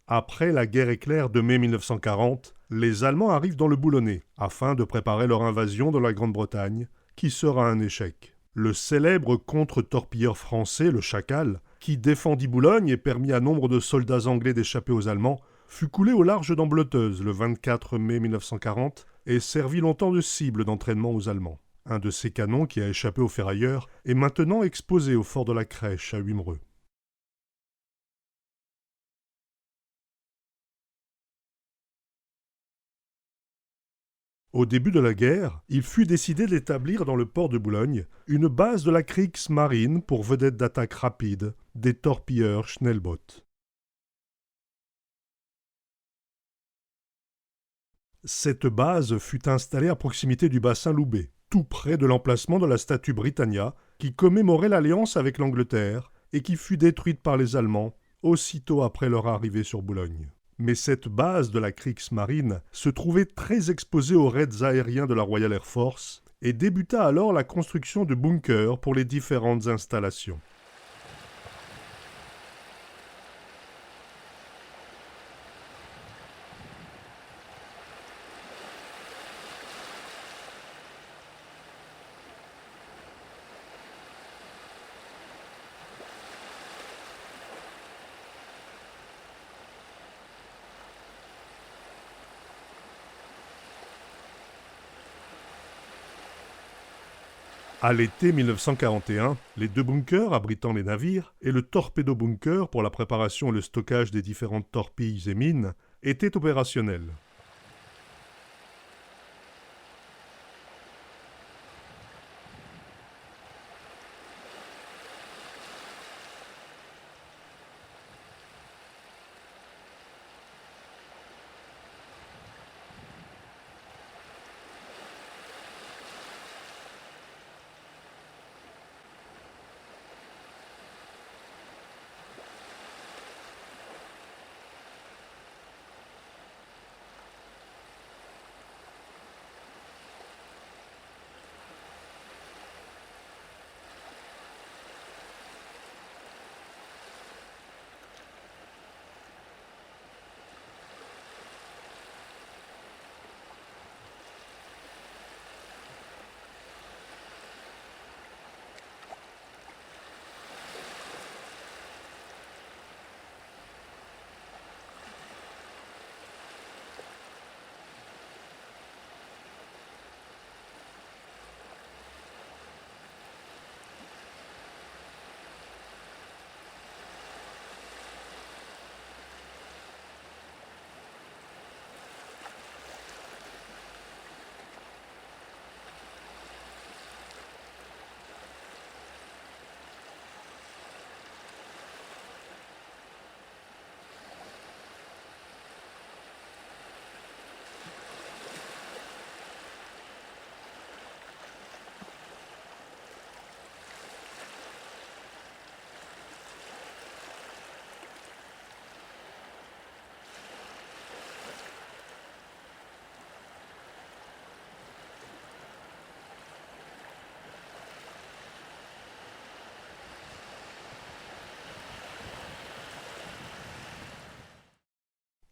Après la guerre éclair de mai 1940, les Allemands arrivent dans le Boulonnais afin de préparer leur invasion de la Grande-Bretagne, qui sera un échec. Le célèbre contre-torpilleur français, le Chacal, qui défendit Boulogne et permit à nombre de soldats anglais d'échapper aux Allemands, fut coulé au large d'Ambleteuse le 24 mai 1940 et servit longtemps de cible d'entraînement aux Allemands. Un de ces canons qui a échappé aux ferrailleurs est maintenant exposé au fort de la Crèche à Wimereux. Au début de la guerre, il fut décidé d'établir dans le port de Boulogne une base de la Kriegsmarine pour vedette d'attaque rapide des torpilleurs Schnellboot. Cette base fut installée à proximité du bassin Loubet, tout près de l'emplacement de la statue Britannia qui commémorait l'alliance avec l'Angleterre et qui fut détruite par les Allemands aussitôt après leur arrivée sur Boulogne. Mais cette base de la Kriegsmarine se trouvait très exposée aux raids aériens de la Royal Air Force et débuta alors la construction de bunkers pour les différentes installations. À l'été 1941, les deux bunkers abritant les navires et le torpédo-bunker pour la préparation et le stockage des différentes torpilles et mines étaient opérationnels.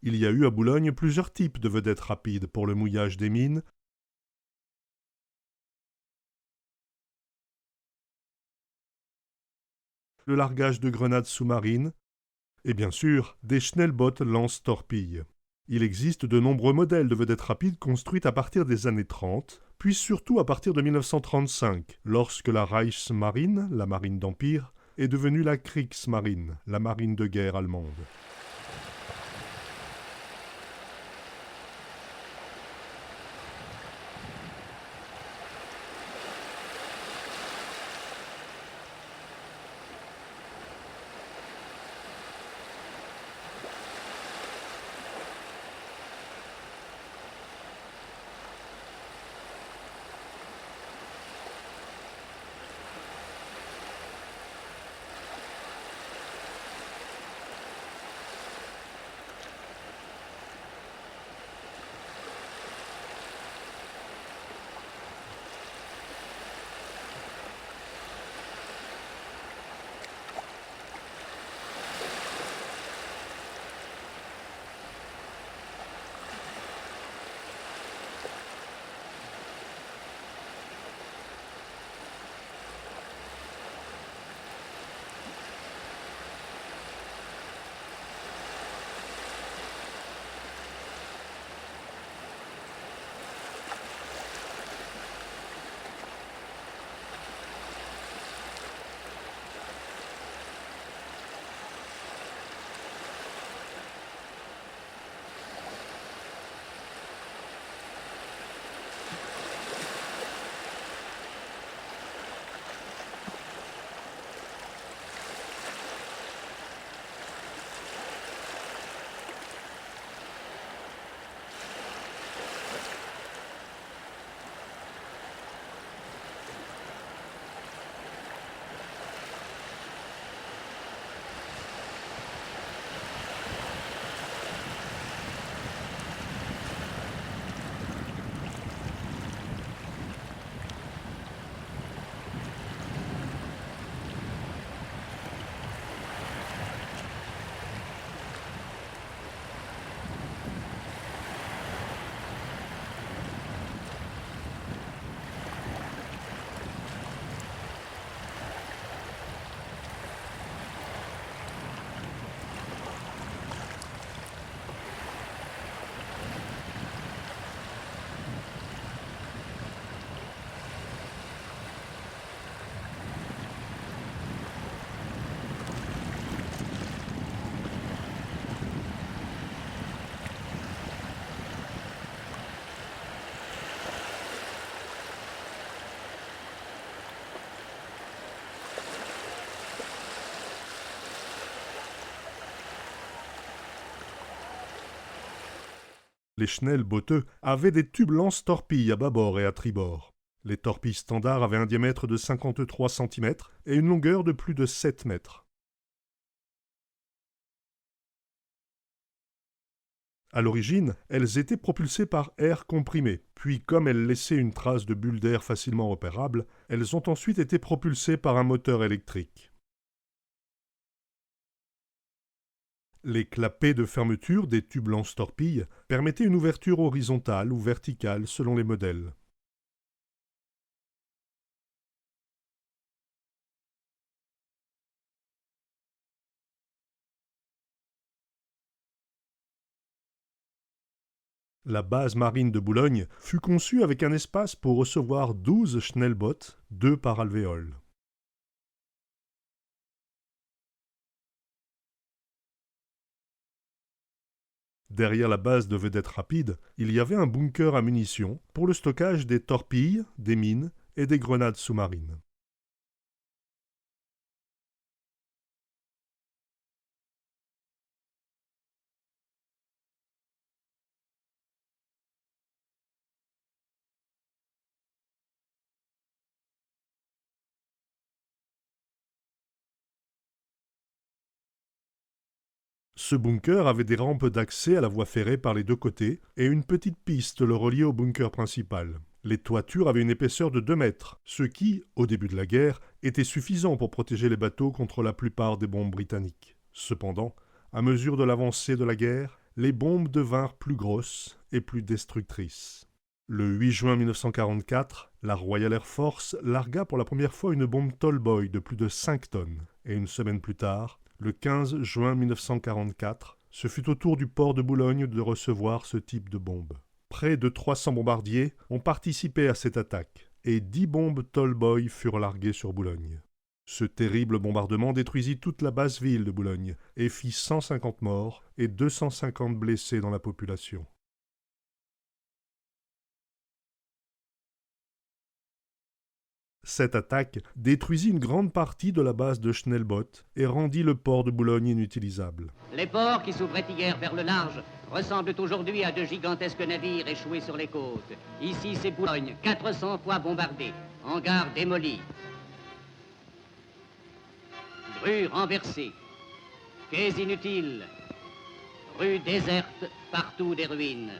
Il y a eu à Boulogne plusieurs types de vedettes rapides pour le mouillage des mines, le largage de grenades sous-marines et bien sûr des Schnellboot lance-torpilles. Il existe de nombreux modèles de vedettes rapides construites à partir des années 30, puis surtout à partir de 1935, lorsque la Reichsmarine, la marine d'Empire, est devenue la Kriegsmarine, la marine de guerre allemande. Les Schnellboote avaient des tubes lance-torpilles à bâbord et à tribord. Les torpilles standards avaient un diamètre de 53 cm et une longueur de plus de 7 mètres. À l'origine, elles étaient propulsées par air comprimé, puis comme elles laissaient une trace de bulles d'air facilement repérable, elles ont ensuite été propulsées par un moteur électrique. Les clapets de fermeture des tubes lance-torpilles permettaient une ouverture horizontale ou verticale selon les modèles. La base marine de Boulogne fut conçue avec un espace pour recevoir 12 Schnellboot, 2 par alvéole. Derrière la base de vedettes rapides, il y avait un bunker à munitions pour le stockage des torpilles, des mines et des grenades sous-marines. Ce bunker avait des rampes d'accès à la voie ferrée par les deux côtés et une petite piste le reliait au bunker principal. Les toitures avaient une épaisseur de 2 mètres, ce qui, au début de la guerre, était suffisant pour protéger les bateaux contre la plupart des bombes britanniques. Cependant, à mesure de l'avancée de la guerre, les bombes devinrent plus grosses et plus destructrices. Le 8 juin 1944, la Royal Air Force largua pour la première fois une bombe Tallboy de plus de 5 tonnes, et une semaine plus tard, le 15 juin 1944, ce fut au tour du port de Boulogne de recevoir ce type de bombe. Près de 300 bombardiers ont participé à cette attaque, et 10 bombes Tallboy furent larguées sur Boulogne. Ce terrible bombardement détruisit toute la basse ville de Boulogne et fit 150 morts et 250 blessés dans la population. Cette attaque détruisit une grande partie de la base de Schnellboot et rendit le port de Boulogne inutilisable. Les ports qui s'ouvraient hier vers le large ressemblent aujourd'hui à de gigantesques navires échoués sur les côtes. Ici, c'est Boulogne, 400 fois bombardée, hangars démolis, grues renversées, quais inutiles, rues désertes, partout des ruines.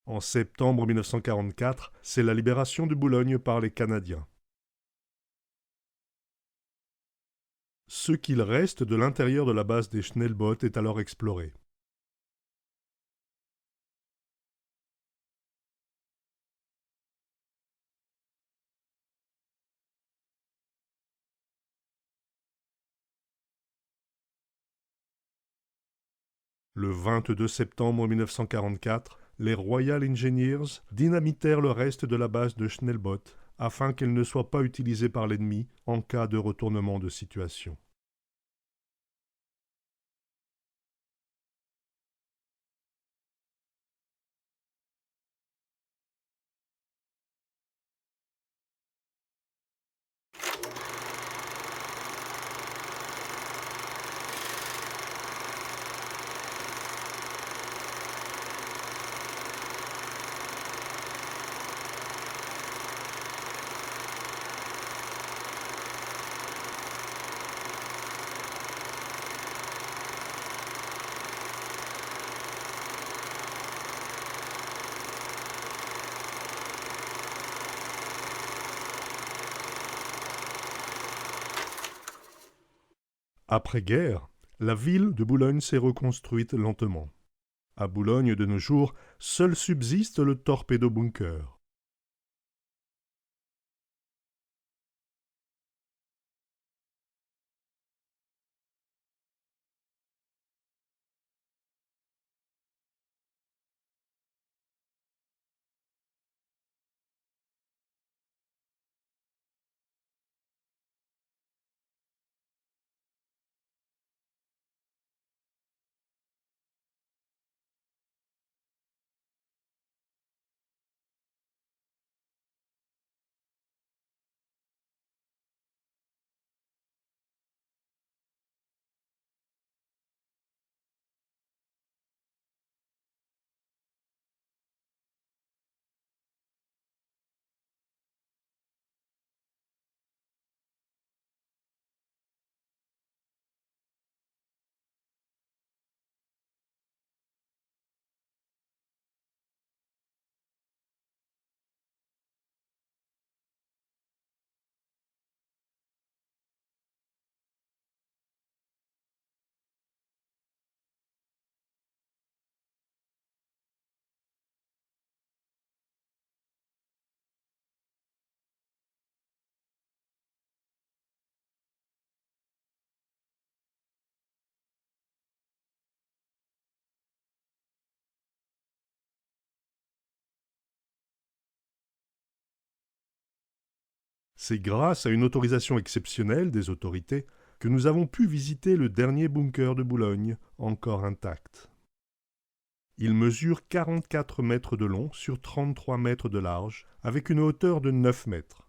En septembre 1944, c'est la libération de Boulogne par les Canadiens. Ce qu'il reste de l'intérieur de la base des Schnellboot est alors exploré. Le 22 septembre 1944, les Royal Engineers dynamitèrent le reste de la base de Schnellboot afin qu'elle ne soit pas utilisée par l'ennemi en cas de retournement de situation. Après-guerre, la ville de Boulogne s'est reconstruite lentement. À Boulogne de nos jours, seul subsiste le torpédo-bunker. C'est grâce à une autorisation exceptionnelle des autorités que nous avons pu visiter le dernier bunker de Boulogne, encore intact. Il mesure 44 mètres de long sur 33 mètres de large, avec une hauteur de 9 mètres.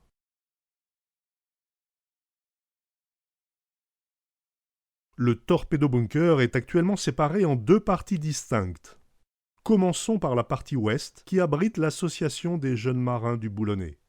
Le torpédo-bunker est actuellement séparé en deux parties distinctes. Commençons par la partie ouest, qui abrite l'association des jeunes marins du Boulonnais.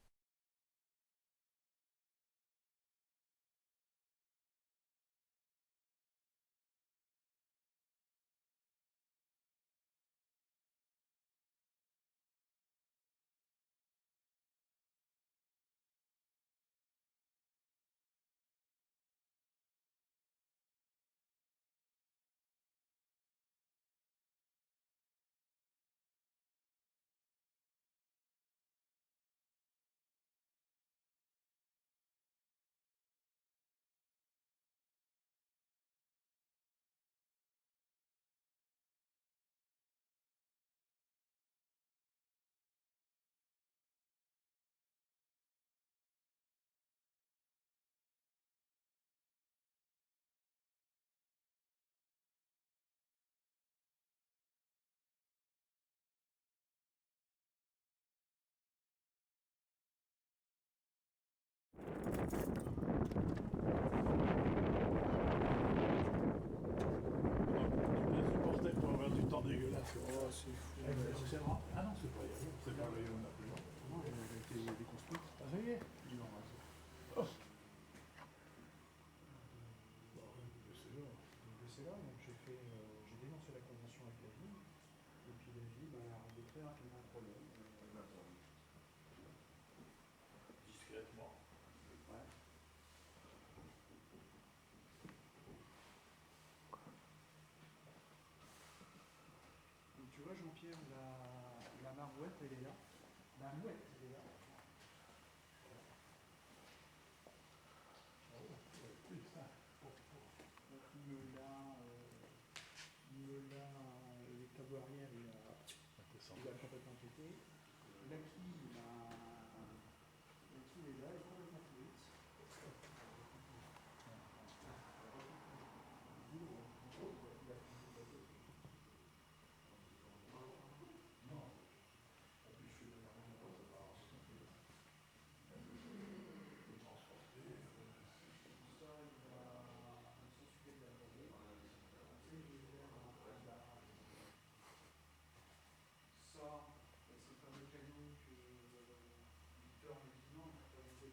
Tu vois, Jean-Pierre, la marouette, elle est là. La mouette, elle est là. Donc, le tableau arrière, il a complètement pété. La quille, est là, elle est complètement fluide. Ça, c'est le fameux canon que Victor Médinan a réalisé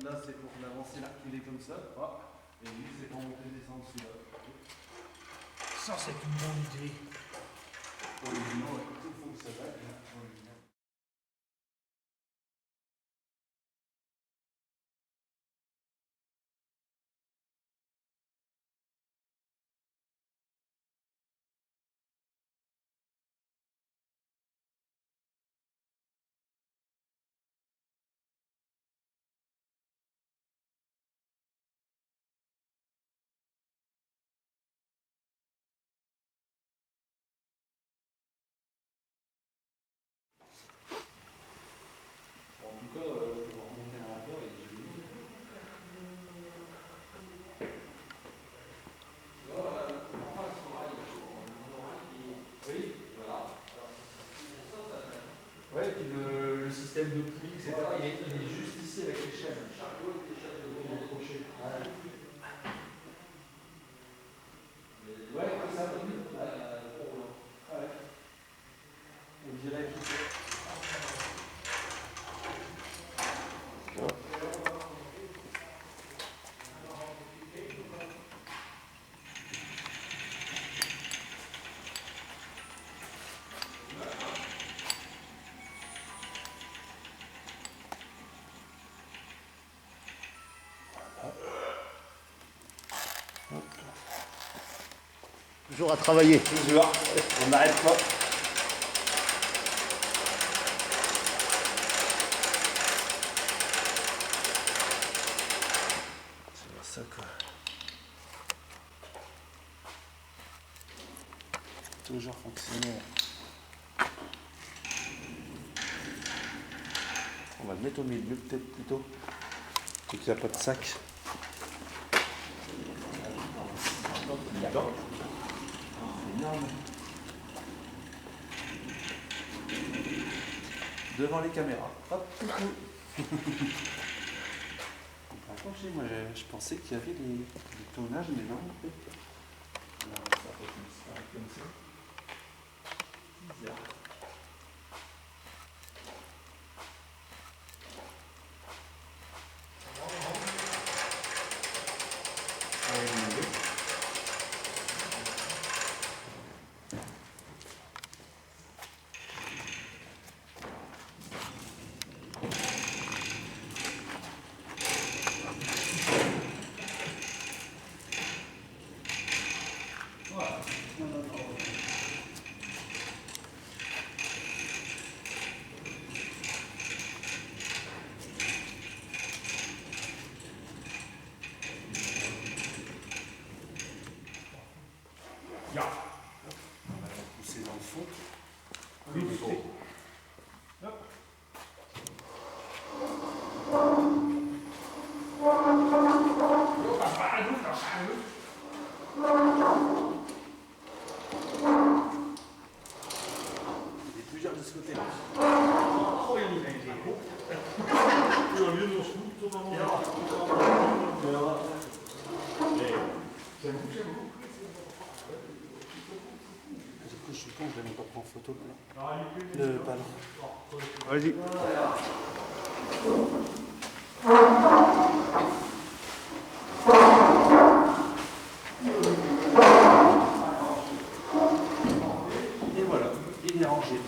Là, c'est pour avancer l'arculé comme ça. Ah. Et lui, c'est pour monter et descendre celui-là. Ça, c'est une bonne idée. Pour les gens, il faut que ça vaille. En tout cas, je vais remonter un rapport et je vais. Oui, voilà. Ouais, et puis le système de pluie, etc., il est juste ici avec les chaînes. Il est accroché. Ouais, comme ça, oui. Ouais. On dirait qu'il Toujours à travailler. Toujours, on n'arrête pas. C'est ça quoi. Toujours fonctionner. On va le mettre au milieu peut-être plutôt. Vu qu'il n'y a pas de sac. D'accord. C'est énorme. Devant les caméras. Hop, coucou. Moi je pensais qu'il y avait des tournages, mais non. Alors, ça va comme ça. Bizarre. On va la pousser dans le fond. Oui, il faut. Il y a plusieurs de ce côté-là. Du coup, je suis con, je vais même pas prendre photo. Le ballon. Vas-y. Et voilà, il est rangé.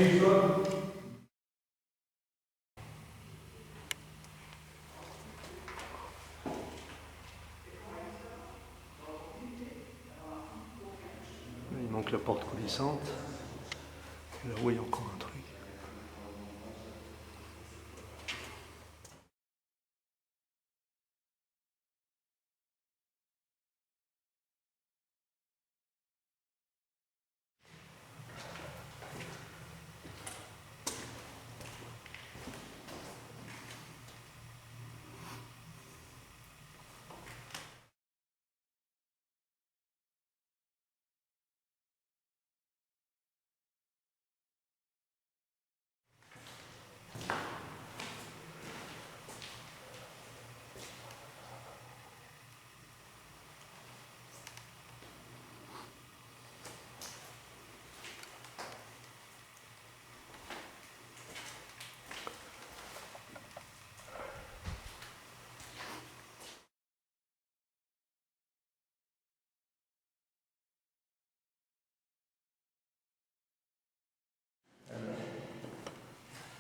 Il manque la porte coulissante. Là-haut, il y a encore un truc.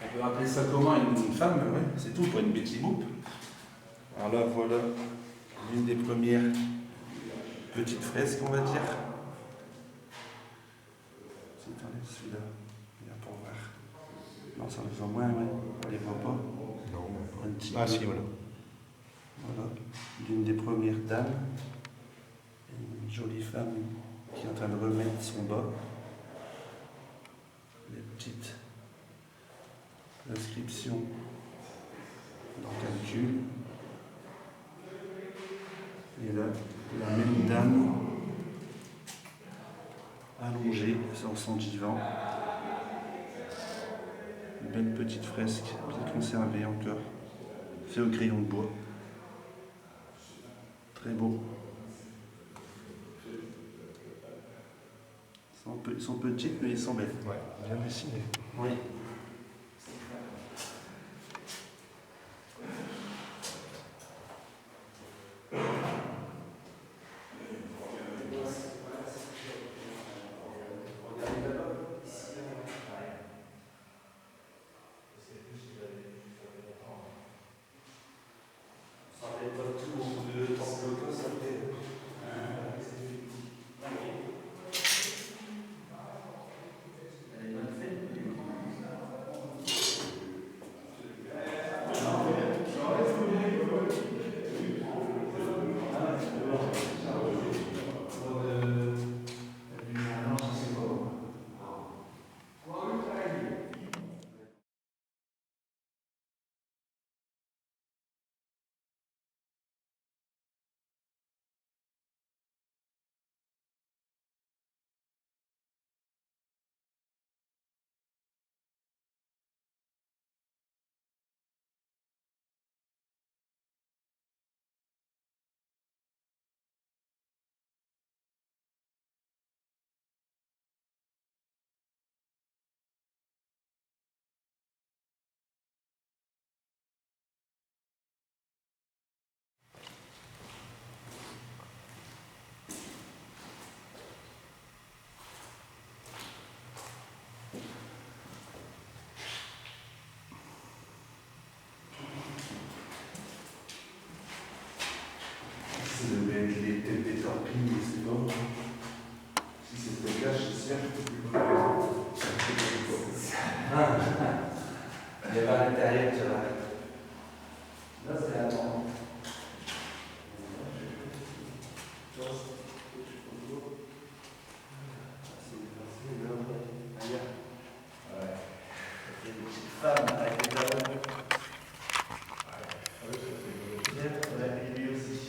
On peut appeler ça comment une femme, ouais, c'est tout pour une Betty Boop. Alors là, voilà l'une des premières petites fresques, on va dire. Si tu enlèves celui-là, bien pour voir. Non, ça les voit moins, ouais. On les voit pas. Non. Un petit Ah peu. si, voilà. Voilà, l'une des premières dames. Une jolie femme qui est en train de remettre son bas. Les petites inscriptions dans calcul. Et là, la même dame allongée sur son divan. Une belle petite fresque, bien conservée encore, fait au crayon de bois. Très beau. Ils sont petites, mais ils sont belles. Ouais, bien dessiné. Oui. Ça devait être les têtes des torpilles, c'est bon. Si c'est le cas, je suis sûr. Il y avait à l'intérieur, tu vois. Là, c'est avant. Femme avec des talons. Ouais, et lui aussi.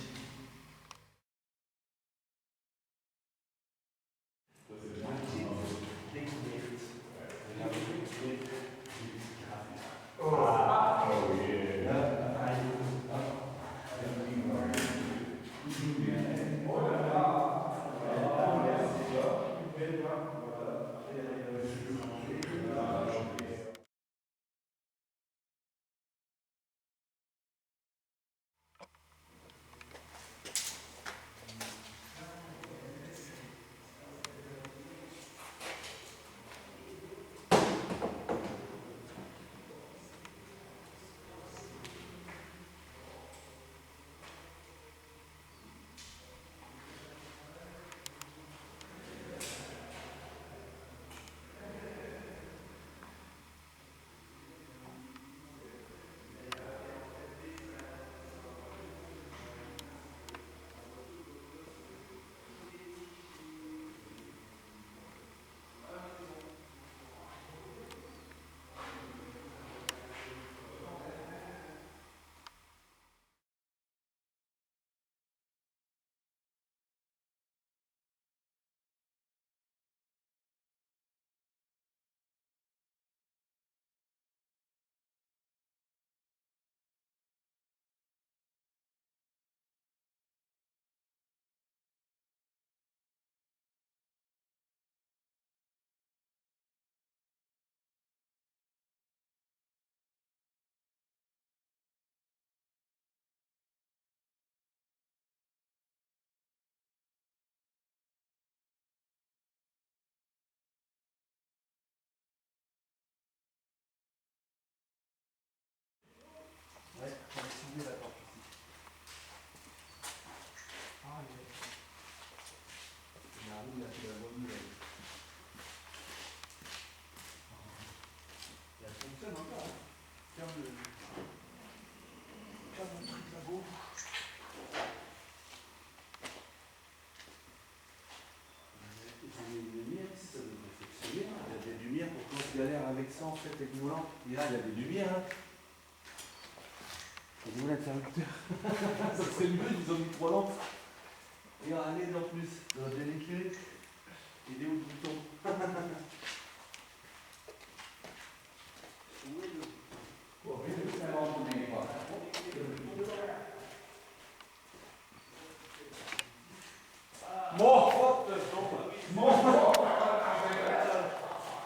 je galère avec ça en fait, avec nos lampes. Et là, il y a des lumières. Hein. Il est où l'interrupteur? Ça serait mieux, ils ont mis 3 lampes. Et un LED en plus. Ça va bien éclairer. Il est où le bouton?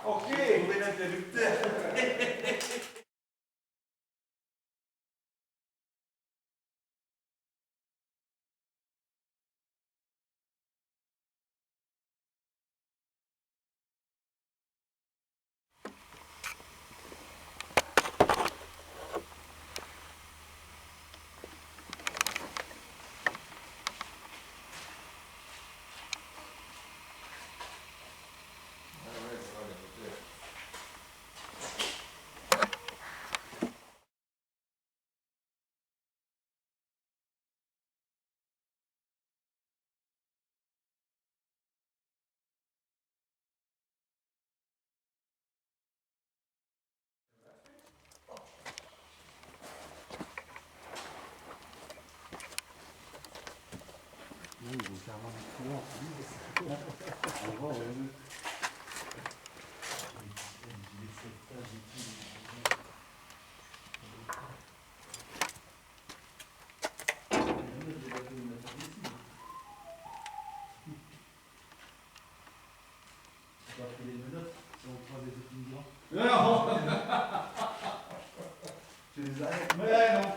Ok, vous mettez l'interrupteur. Ils ont carrément des couleurs. On voit, tu les arrêtes. Mais non.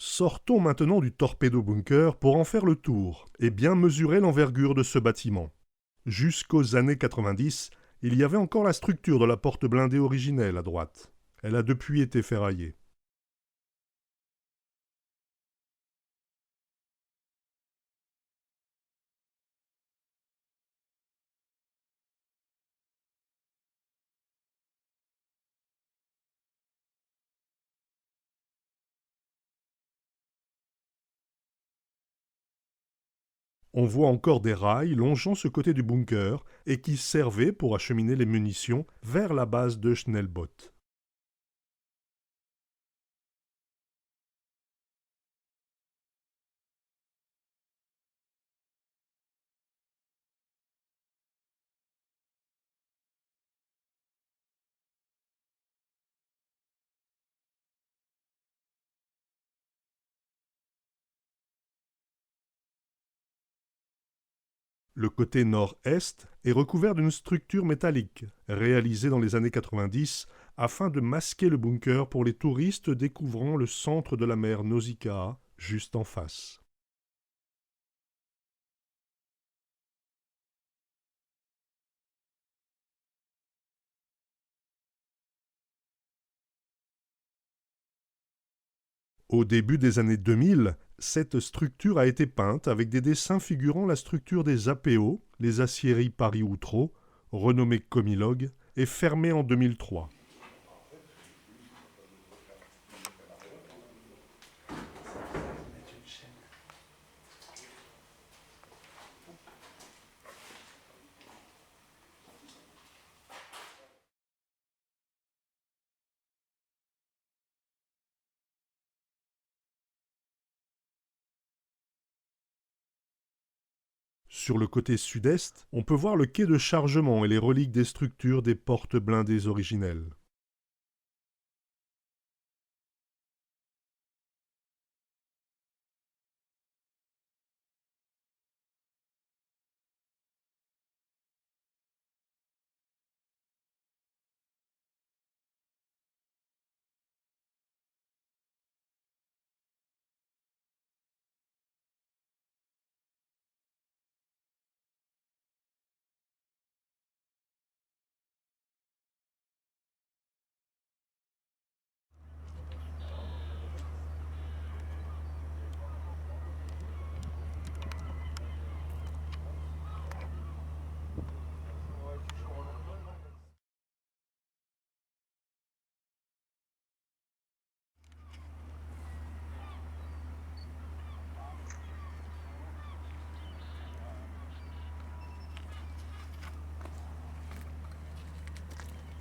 Sortons maintenant du torpedo bunker pour en faire le tour et bien mesurer l'envergure de ce bâtiment. Jusqu'aux années 90, il y avait encore la structure de la porte blindée originelle à droite. Elle a depuis été ferraillée. On voit encore des rails longeant ce côté du bunker et qui servaient pour acheminer les munitions vers la base de Schnellboot. Le côté nord-est est recouvert d'une structure métallique, réalisée dans les années 90 afin de masquer le bunker pour les touristes découvrant le centre de la mer Nausicaa, juste en face. Au début des années 2000, cette structure a été peinte avec des dessins figurant la structure des APO, les aciéries Paris-Outreau, renommées Comilog, et fermée en 2003. Sur le côté sud-est, on peut voir le quai de chargement et les reliques des structures des portes blindées originelles.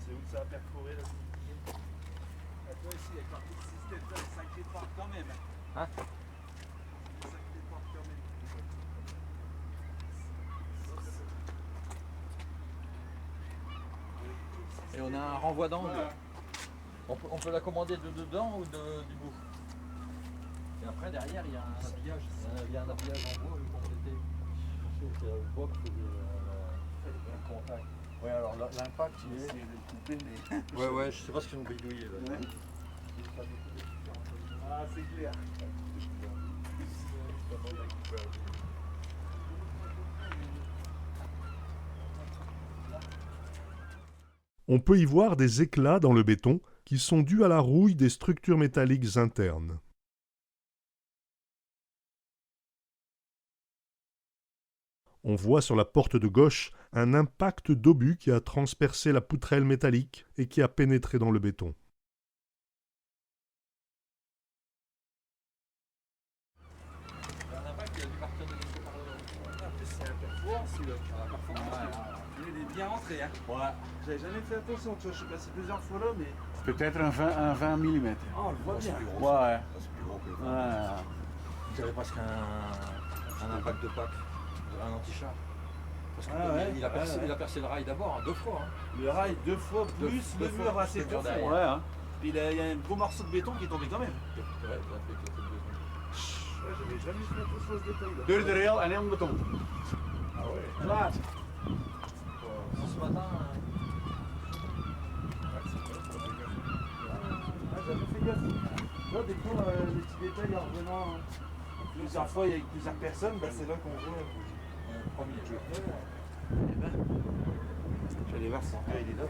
C'est où que ça a perforé là? Toi ici, avec un petit système, ça, les sacrés portes quand même. Hein? Les sacrés portes quand même. Et on a un renvoi d'angle. On peut la commander de dedans ou du bout. Et après derrière il y a un habillage. Il y a un habillage en bois pour l'été. C'est le bois qui fait le contact. Oui, alors l'impact il est. Ouais, je sais pas ce qu'ils ont bidouillé là. Ah, c'est clair. On peut y voir des éclats dans le béton qui sont dus à la rouille des structures métalliques internes. On voit sur la porte de gauche un impact d'obus qui a transpercé la poutrelle métallique et qui a pénétré dans le béton. Il est bien rentré, hein? Ouais. J'avais jamais fait attention, tu vois, je suis passé plusieurs fois là, mais. Peut-être un 20 mm. Oh, on le voit bien. Ouais. Vous avez presque un impact de pack, un anti-char. Parce qu'il il a percé le rail d'abord, 2 fois. Hein. Le rail 2 fois plus le mur assez le mur profond. derrière. Ouais, hein. Puis il y a un gros morceau de béton qui est tombé quand même. Ouais, il a fait éclater le béton. Ouais, j'avais jamais fait attention à ce détail là. Door de rail en heel beton. Ah ouais. Klaar. Ce matin, Ah, j'avais fait gaffe. Là, des fois, les petits détails en revenant plusieurs fois avec plusieurs personnes, bah, c'est là qu'on voit. premier jeu. Allez voir si il est là.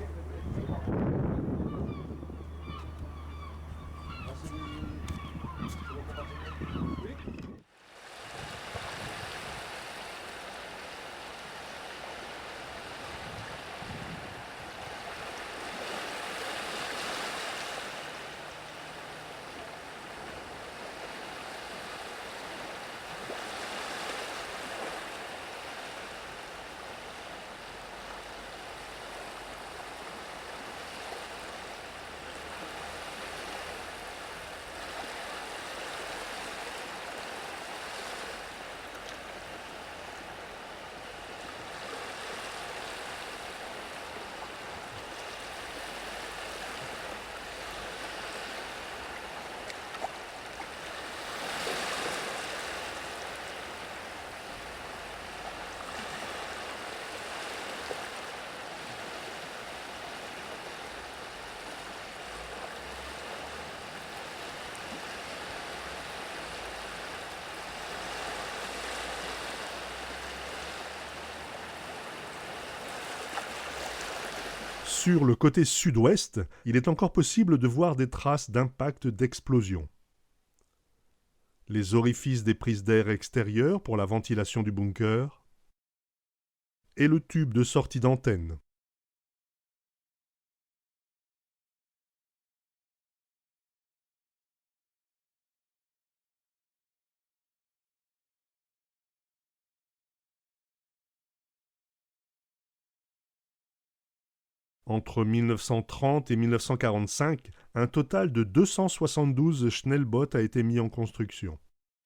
Sur le côté sud-ouest, il est encore possible de voir des traces d'impact d'explosion. Les orifices des prises d'air extérieures pour la ventilation du bunker et le tube de sortie d'antenne. Entre 1930 et 1945, un total de 272 Schnellboot a été mis en construction.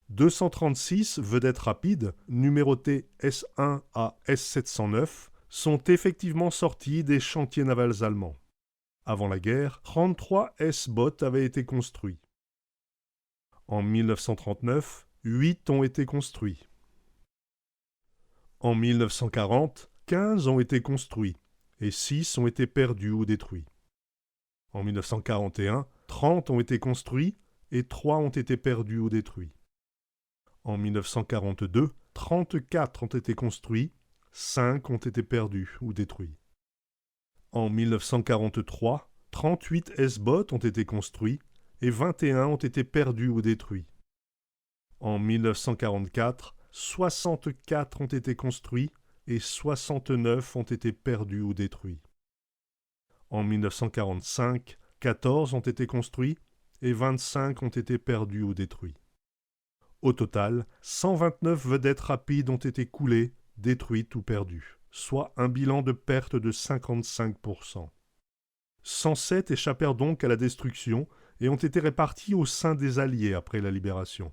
236 vedettes rapides, numérotées S1 à S709, sont effectivement sorties des chantiers navals allemands. Avant la guerre, 33 S-bots avaient été construits. En 1939, 8 ont été construits. En 1940, 15 ont été construits et 6 ont été perdus ou détruits. En 1941, 30 ont été construits et 3 ont été perdus ou détruits. En 1942, 34 ont été construits, 5 ont été perdus ou détruits. En 1943, 38 S-bots ont été construits et 21 ont été perdus ou détruits. En 1944, 64 ont été construits et 69 ont été perdus ou détruits. En 1945, 14 ont été construits et 25 ont été perdus ou détruits. Au total, 129 vedettes rapides ont été coulées, détruites ou perdues, soit un bilan de perte de 55%. 107 échappèrent donc à la destruction et ont été répartis au sein des Alliés après la libération.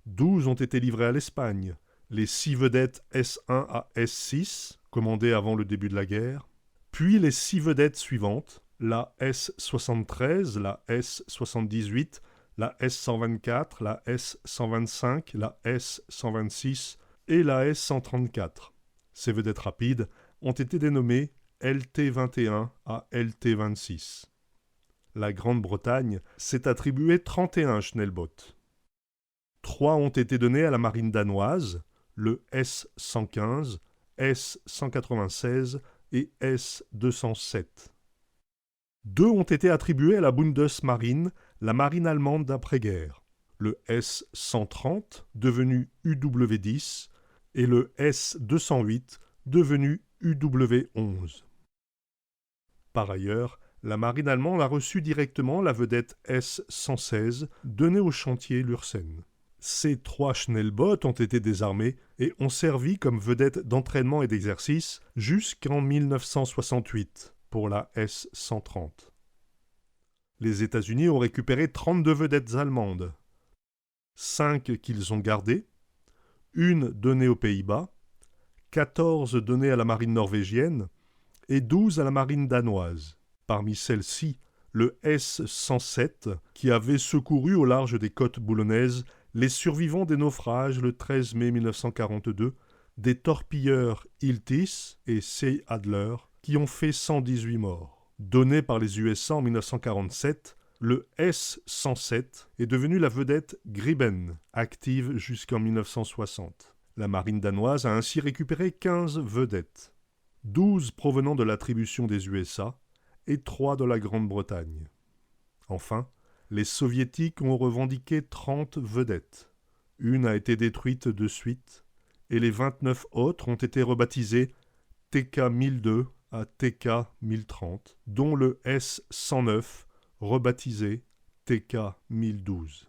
12 ont été livrés à l'Espagne, les 6 vedettes S1 à S6, commandées avant le début de la guerre, puis les 6 vedettes suivantes, la S73, la S78, la S124, la S125, la S126 et la S134. Ces vedettes rapides ont été dénommées LT21 à LT26. La Grande-Bretagne s'est attribué 31 Schnellboot. 3 ont été donnés à la marine danoise, le S115, S196 et S207. 2 ont été attribués à la Bundesmarine, la marine allemande d'après-guerre, le S130, devenu UW10, et le S208, devenu UW11. Par ailleurs, la marine allemande a reçu directement la vedette S116, donnée au chantier Lürsen. Ces 3 Schnellboot ont été désarmés et ont servi comme vedette d'entraînement et d'exercice jusqu'en 1968 pour la S130. Les États-Unis ont récupéré 32 vedettes allemandes, 5 qu'ils ont gardées, une donnée aux Pays-Bas, 14 données à la marine norvégienne et 12 à la marine danoise. Parmi celles-ci, le S-107, qui avait secouru au large des côtes boulonnaises les survivants des naufrages le 13 mai 1942, des torpilleurs Iltis et Sea Adler, qui ont fait 118 morts. Donné par les USA en 1947, le S-107 est devenu la vedette Griben, active jusqu'en 1960. La marine danoise a ainsi récupéré 15 vedettes. 12 provenant de l'attribution des USA et 3 de la Grande-Bretagne. Enfin, les Soviétiques ont revendiqué 30 vedettes. Une a été détruite de suite, et les 29 autres ont été rebaptisées TK-1002 à TK-1030, dont le S-109, rebaptisé TK-1012.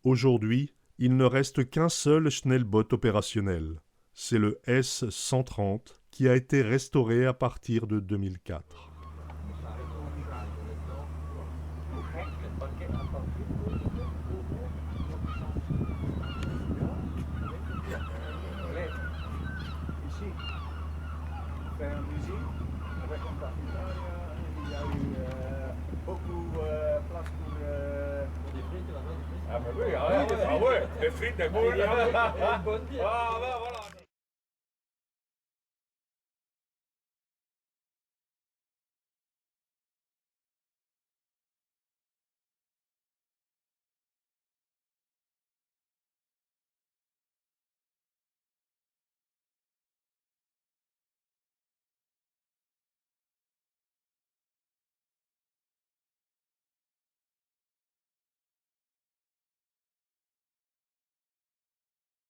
Aujourd'hui, il ne reste qu'un seul Schnellboot opérationnel. C'est le S-130 qui a été restauré à partir de 2004. Ici, faire une usine avec un partenariat, il y a eu beaucoup de place pour... Des frites, là-bas, des frites. Ah, mais oui, ah ouais, des frites, des moules. Une bonne bière. Ah, ben voilà.